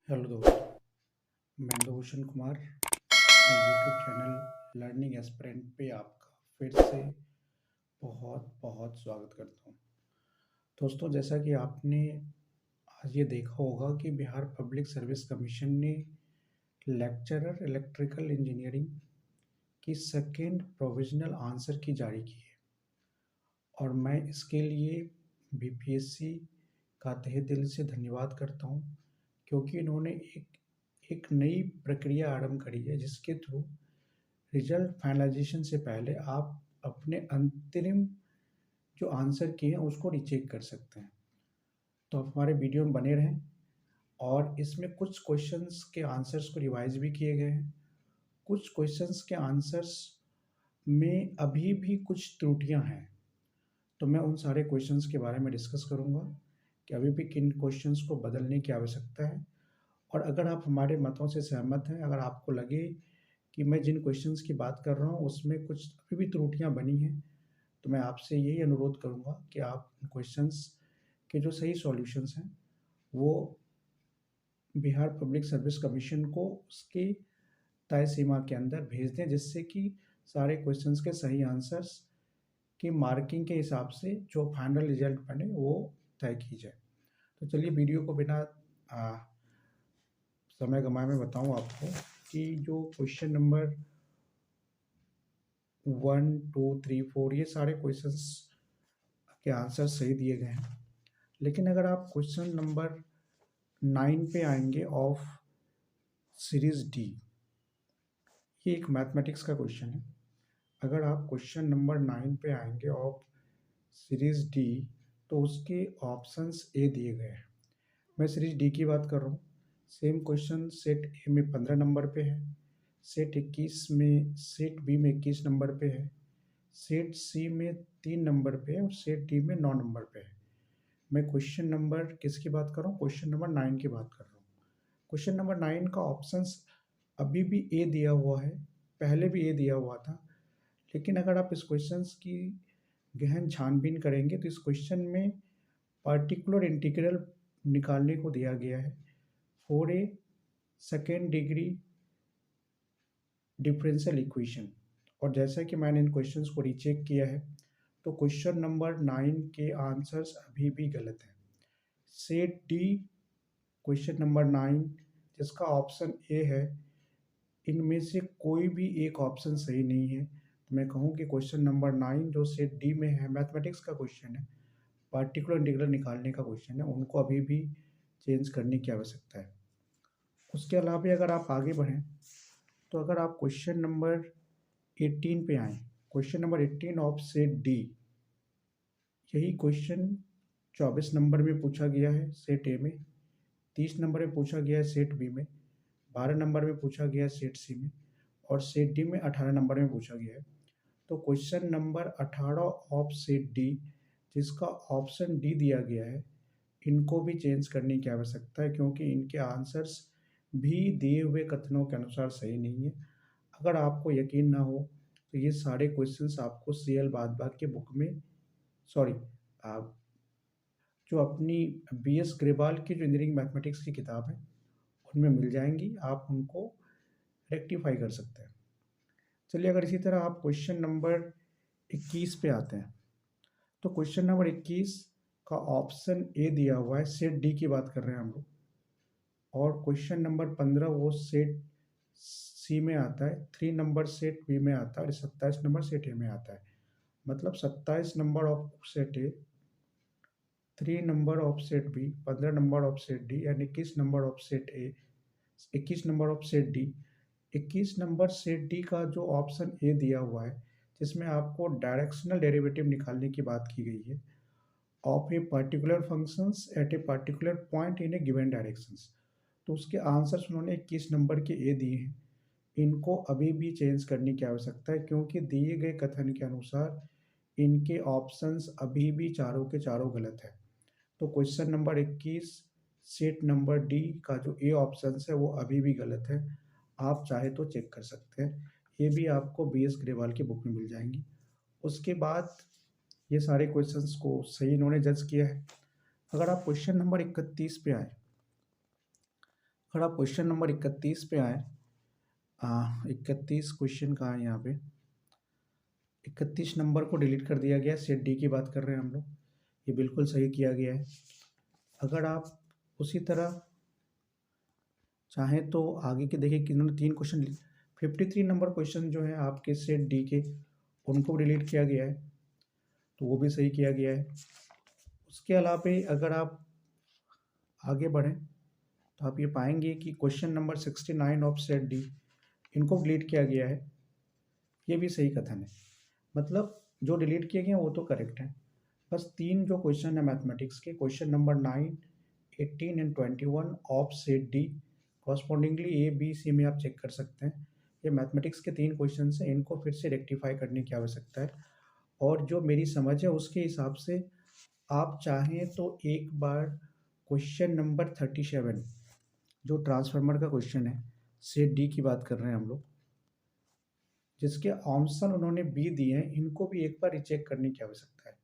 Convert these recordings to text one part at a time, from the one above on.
Hello दोस्तों, मैं इंदुभूषण कुमार अपने यूट्यूब चैनल लर्निंग एस्पिरेंट पे आपका फिर से बहुत बहुत स्वागत करता हूँ। दोस्तों, जैसा कि आपने आज ये देखा होगा कि बिहार पब्लिक सर्विस कमीशन ने लेक्चरर इलेक्ट्रिकल इंजीनियरिंग की सेकेंड प्रोविजनल आंसर की जारी की है और मैं इसके लिए बीपीएससी का तहे दिल से धन्यवाद करता हूँ, क्योंकि इन्होंने एक नई प्रक्रिया आरंभ करी है जिसके थ्रू रिजल्ट फाइनलाइजेशन से पहले आप अपने अंतरिम जो आंसर किए हैं उसको रीचेक कर सकते हैं। तो आप हमारे वीडियो में बने रहें और इसमें कुछ क्वेश्चंस के आंसर्स को रिवाइज भी किए गए हैं। कुछ क्वेश्चंस के आंसर्स में अभी भी कुछ त्रुटियां हैं, तो मैं उन सारे क्वेश्चंस के बारे में डिस्कस करूंगा कि अभी भी किन क्वेश्चंस को बदलने की आवश्यकता है। और अगर आप हमारे मतों से सहमत हैं, अगर आपको लगे कि मैं जिन क्वेश्चंस की बात कर रहा हूँ उसमें कुछ अभी भी त्रुटियां बनी हैं, तो मैं आपसे यही अनुरोध करूंगा कि आप उन क्वेश्चंस के जो सही सॉल्यूशंस हैं वो बिहार पब्लिक सर्विस कमीशन को उसकी तय सीमा के अंदर भेज दें, जिससे कि सारे क्वेश्चंस के सही आंसर्स की मार्किंग के हिसाब से जो फाइनल रिजल्ट बने वो तय की जाए। तो चलिए वीडियो को बिना समय गंवाए मैं बताऊं आपको कि जो क्वेश्चन नंबर 1, 2, 3, 4 ये सारे क्वेश्चंस के आंसर सही दिए गए हैं। लेकिन अगर आप क्वेश्चन नंबर 9 पे आएंगे ऑफ सीरीज डी, ये एक मैथमेटिक्स का क्वेश्चन है। अगर आप क्वेश्चन नंबर 9 पे आएंगे ऑफ सीरीज डी, तो उसके ऑप्शंस ए दिए गए हैं। मैं सीरीज डी की बात कर रहा हूँ। सेम क्वेश्चन सेट ए में 15 नंबर पे है, सेट 21 में, सेट बी में 21 नंबर पे है, सेट सी में 3 नंबर पे है और सेट डी में 9 नंबर पे है। मैं क्वेश्चन नंबर किसकी बात कर रहा हूँ? क्वेश्चन नंबर 9 की बात कर रहा हूँ। क्वेश्चन नंबर 9 का ऑप्शंस अभी भी ए दिया हुआ है, पहले भी ए दिया हुआ था। लेकिन अगर आप इस क्वेश्चन की गहन छानबीन करेंगे तो इस क्वेश्चन में पार्टिकुलर इंटीग्रल निकालने को दिया गया है for a second degree differential equation. और जैसा कि मैंने इन क्वेश्चंस को रीचेक किया है, तो क्वेश्चन नंबर 9 के आंसर्स अभी भी गलत हैं। सेट डी क्वेश्चन नंबर 9 जिसका ऑप्शन ए है, इनमें से कोई भी एक ऑप्शन सही नहीं है। तो मैं कहूँ कि क्वेश्चन नंबर 9 जो सेट डी में है, मैथमेटिक्स का क्वेश्चन है, पार्टिकुलर इंटीग्रल निकालने का क्वेश्चन है, उनको अभी भी चेंज करने की आवश्यकता है। उसके अलावा अगर आप आगे बढ़ें तो अगर आप क्वेश्चन नंबर 18 पे आएँ, question number 18 of set D, यही क्वेश्चन 24 नंबर में पूछा गया है सेट ए में, 30 नंबर में पूछा गया है सेट बी में, 12 नंबर में पूछा गया है सेट सी में और सेट डी में 18 नंबर में पूछा गया है। तो question number 18 of set D जिसका ऑप्शन डी दिया गया है, इनको भी चेंज करने की आवश्यकता है, क्योंकि इनके आंसर्स भी दिए हुए कथनों के अनुसार सही नहीं है। अगर आपको यकीन ना हो तो ये सारे क्वेश्चंस आपको सीएल बादबाग के बुक में, सॉरी, आप जो अपनी बीएस ग्रेवाल की जो इंजीनियरिंग मैथमेटिक्स की किताब है उनमें मिल जाएंगी, आप उनको रेक्टिफाई कर सकते हैं। चलिए, अगर इसी तरह आप क्वेश्चन नंबर 21 पे आते हैं, तो क्वेश्चन नंबर 21 का ऑप्शन ए दिया हुआ है, सेट डी की बात कर रहे हैं हम लोग, और क्वेश्चन नंबर 15 वो सेट सी में आता है, 3 नंबर सेट बी में आता है और 27 नंबर सेट ए में आता है। मतलब 27 number of set A, 3 number of set B, 15 number of set D and 21 number of set A, 21 number of set D. 21 number set D का जो ऑप्शन ए दिया हुआ है, जिसमें आपको डायरेक्शनल डेरिवेटिव निकालने की बात की गई है of a particular functions eight a particular point in A given directions, तो उसके आंसर्स उन्होंने 21 नंबर के ए दिए हैं। इनको अभी भी चेंज करने की आवश्यकता है, क्योंकि दिए गए कथन के अनुसार इनके ऑप्शंस अभी भी चारों के चारों गलत है। तो question number 21 set number D का जो ए ऑप्शन है वो अभी भी गलत है। आप चाहे तो चेक कर सकते हैं, ये भी आपको बीएस ग्रेवाल की बुक में मिल जाएंगी। उसके बाद ये सारे क्वेश्चंस को सही इन्होंने जज किया है। अगर आप क्वेश्चन नंबर 31 पे आए, अगर आप क्वेश्चन नंबर 31 पे आए, 31 क्वेश्चन कहाँ है यहाँ पे, 31 नंबर को डिलीट कर दिया गया। सेट डी की बात कर रहे हैं हम लोग, ये बिल्कुल सही किया गया है। अगर आप उसी तरह चाहें तो आगे के देखिए कि इन्होंने 3 क्वेश्चन 53 नंबर क्वेश्चन जो है आपके सेट डी के, उनको डिलीट किया गया है, तो वो भी सही किया गया है। उसके अलावा अगर आप आगे बढ़ें तो आप ये पाएंगे कि question number 69 of set D, इनको डिलीट किया गया है, ये भी सही कथन है। मतलब जो डिलीट किए गए हैं वो तो करेक्ट है, बस 3 जो क्वेश्चन है मैथमेटिक्स के, question number 9, 18 and 21 of set D, correspondingly A B C में आप चेक कर सकते हैं। ये मैथमेटिक्स के 3 क्वेश्चन हैं, इनको फिर से रेक्टिफाई करने की आवश्यकता है। और जो मेरी समझ है उसके हिसाब से आप चाहें तो एक बार क्वेश्चन नंबर 37 जो ट्रांसफार्मर का क्वेश्चन है, सेट डी की बात कर रहे हैं हम लोग, जिसके ऑप्शन उन्होंने बी दिए हैं, इनको भी एक बार रिचेक करने की आवश्यकता है।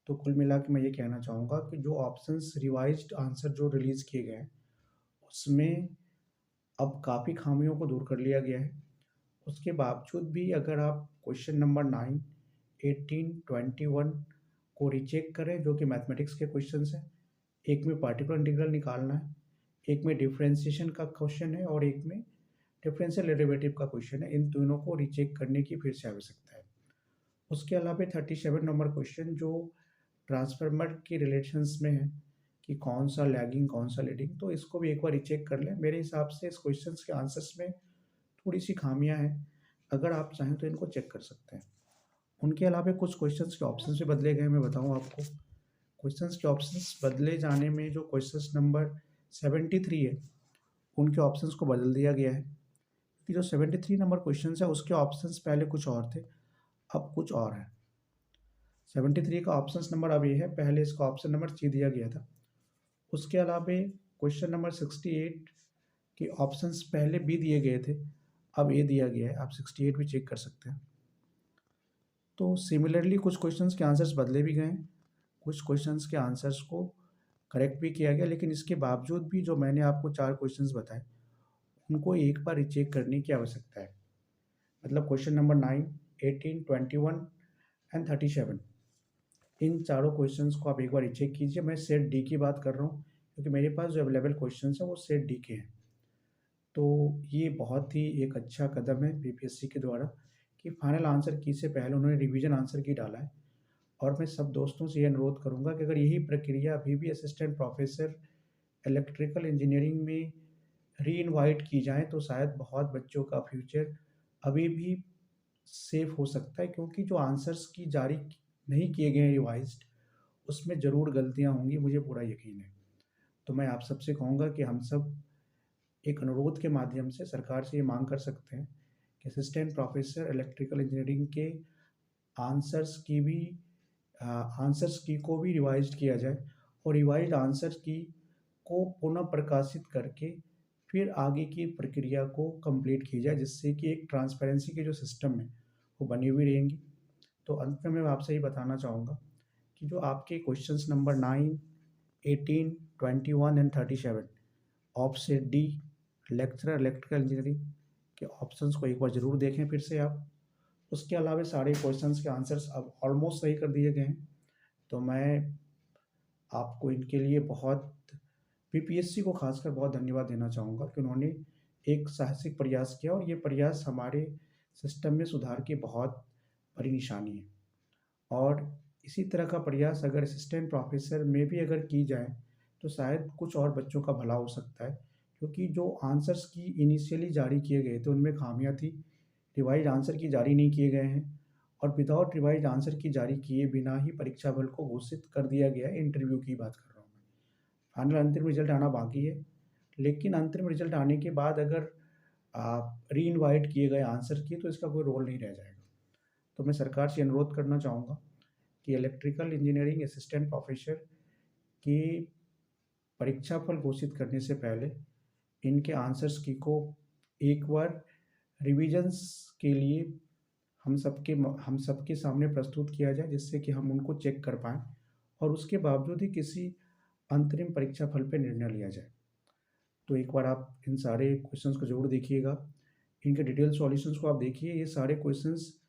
तो कुल मिला के मैं ये कहना चाहूँगा कि जो ऑप्शंस रिवाइज्ड आंसर जो रिलीज़ किए गए हैं उसमें अब काफ़ी खामियों को दूर कर लिया गया है। उसके बावजूद भी अगर आप क्वेश्चन नंबर 9, 18, 21 को रीचेक करें, जो कि मैथमेटिक्स के क्वेश्चंस हैं, एक में पार्टिकुलर इंटीग्रल निकालना है, एक में डिफरेंशिएशन का क्वेश्चन है और एक में डिफरेंशियल डेरिवेटिव का क्वेश्चन है, इन दोनों को रीचेक करने की फिर से आवश्यकता है। उसके अलावा 37 नंबर क्वेश्चन जो ट्रांसफार्मर के रिलेशंस में है कि कौन सा लैगिंग कौन सा लीडिंग, तो इसको भी एक बार रीचेक कर लें। मेरे हिसाब से इस क्वेश्चन के आंसर्स में थोड़ी सी खामियां हैं, अगर आप चाहें तो इनको चेक कर सकते हैं। उनके अलावा कुछ क्वेश्चंस के ऑप्शन भी बदले गए, मैं बताऊं आपको। क्वेश्चंस के ऑप्शंस बदले जाने में जो क्वेश्चंस नंबर 73 है उनके ऑप्शंस को बदल दिया गया है, क्योंकि जो 73 नंबर क्वेश्चंस है उसके ऑप्शंस पहले कुछ और थे, अब कुछ और है। 73 का ऑप्शन नंबर अब ये है, पहले इसका ऑप्शन नंबर सी दिया गया था। उसके अलावा क्वेश्चन नंबर 68 के ऑप्शंस पहले बी दिए गए थे, अब ए दिया गया है। आप 68 भी चेक कर सकते हैं। तो सिमिलरली कुछ क्वेश्चंस के आंसर्स बदले भी गए हैं, कुछ क्वेश्चंस के आंसर्स को करेक्ट भी किया गया, लेकिन इसके बावजूद भी जो मैंने आपको 4 क्वेश्चंस बताए उनको एक बार रिचेक करने की आवश्यकता है। मतलब क्वेश्चन नंबर 9, 18, 21 एंड 37, इन चारों क्वेश्चंस को आप एक बार रीचेक कीजिए। मैं सेट डी की बात कर रहा हूँ क्योंकि मेरे पास जो अवेलेबल क्वेश्चंस हैं वो सेट डी के हैं। तो ये बहुत ही एक अच्छा कदम है बीपीएससी के द्वारा कि फाइनल आंसर की से पहले उन्होंने रिवीजन आंसर की डाला है। और मैं सब दोस्तों से ये अनुरोध करूँगा कि अगर यही प्रक्रिया अभी भी असिस्टेंट प्रोफेसर इलेक्ट्रिकल इंजीनियरिंग में री इनवाइट की जाए तो शायद बहुत बच्चों का फ्यूचर अभी भी सेफ हो सकता है, क्योंकि जो आंसर्स की जारी नहीं किए गए हैं रिवाइज्ड, उसमें ज़रूर गलतियां होंगी, मुझे पूरा यकीन है। तो मैं आप सबसे कहूँगा कि हम सब एक अनुरोध के माध्यम से सरकार से ये मांग कर सकते हैं कि असिस्टेंट प्रोफेसर इलेक्ट्रिकल इंजीनियरिंग के आंसर्स की भी आंसर्स की को भी रिवाइज किया जाए और रिवाइज आंसर्स की को पुनः प्रकाशित करके फिर आगे की प्रक्रिया को कंप्लीट की जाए, जिससे कि एक ट्रांसपेरेंसी के जो सिस्टम है वो बनी हुई रहेंगी। तो अंत में मैं आपसे ये बताना चाहूँगा कि जो आपके questions number 9, 18, 21 and 37 of set D lecturer electrical engineering के ऑप्शंस को एक बार ज़रूर देखें फिर से आप। उसके अलावा सारे क्वेश्चंस के आंसर्स अब ऑलमोस्ट सही कर दिए गए हैं। तो मैं आपको इनके लिए बहुत बीपीएससी को खासकर बहुत धन्यवाद देना चाहूँगा कि उन्होंने एक साहसिक प्रयास किया और ये प्रयास हमारे सिस्टम में सुधार की बहुत बड़ी निशानी है। और इसी तरह का प्रयास अगर असिस्टेंट प्रोफेसर में भी अगर की जाए तो शायद कुछ और बच्चों का भला हो सकता है, क्योंकि जो आंसर्स की इनिशियली जारी किए गए थे उनमें खामियां थी, रिवाइज आंसर की जारी नहीं किए गए हैं और विदाउट रिवाइज आंसर की जारी किए बिना ही परीक्षा फल को घोषित कर दिया गया है। इंटरव्यू की बात कर रहा हूँ मैं, फाइनल अंतिम रिजल्ट आना बाकी है, लेकिन अंतिम रिजल्ट आने के बाद अगर आप री इन्वाइट किए गए आंसर किए तो इसका कोई रोल नहीं रह जाएगा। तो मैं सरकार से अनुरोध करना चाहूँगा कि इलेक्ट्रिकल इंजीनियरिंग असिस्टेंट प्रोफेसर की परीक्षा फल घोषित करने से पहले इनके आंसर्स की को एक बार रिविजन्स के लिए हम सबके सामने प्रस्तुत किया जाए, जिससे कि हम उनको चेक कर पाएँ और उसके बावजूद ही किसी अंतरिम परीक्षा फल पे निर्णय लिया जाए। तो एक बार आप इन सारे क्वेश्चंस को ज़रूर देखिएगा। इनके डिटेल सॉल्यूशंस को आप देखिए। ये सारे क्वेश्चंस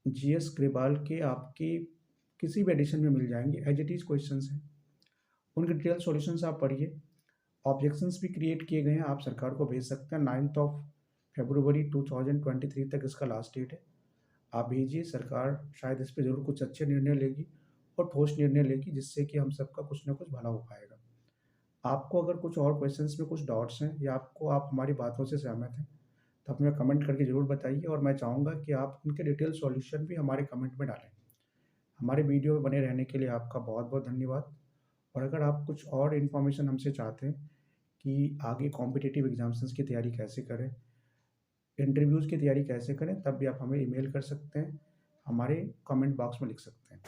जीएस ग्रेबाल के आपके किसी भी एडिशन में मिल जाएँगे, एज़ इट इज़ क्वेश्चंस हैं। उनके डिटेल सॉल्यूशंस आप पढ़िए। ऑब्जेक्शंस भी क्रिएट किए गए हैं, आप सरकार को भेज सकते हैं। 9th ऑफ फरवरी 2023 तक इसका लास्ट डेट है। आप भेजिए, सरकार शायद इस पे ज़रूर कुछ अच्छे निर्णय लेगी और ठोस निर्णय लेगी, जिससे कि हम सबका कुछ ना कुछ भला हो पाएगा। आपको अगर कुछ और क्वेश्चंस में कुछ डाउट्स हैं या आप हमारी बातों से सहमत हैं, तो आप हमें कमेंट करके ज़रूर बताइए और मैं चाहूँगा कि आप उनके डिटेल सॉल्यूशन भी हमारे कमेंट में डालें। हमारे वीडियो में बने रहने के लिए आपका बहुत-बहुत धन्यवाद। और अगर आप कुछ और इन्फॉर्मेशन हमसे चाहते हैं कि आगे कॉम्पिटिटिव एग्जाम्स की तैयारी कैसे करें, इंटरव्यूज़ की तैयारी कैसे करें, तब भी आप हमें ईमेल कर सकते हैं, हमारे कमेंट बॉक्स में लिख सकते हैं।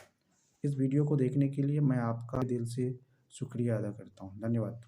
इस वीडियो को देखने के लिए मैं आपका दिल से शुक्रिया अदा करता हूँ। धन्यवाद।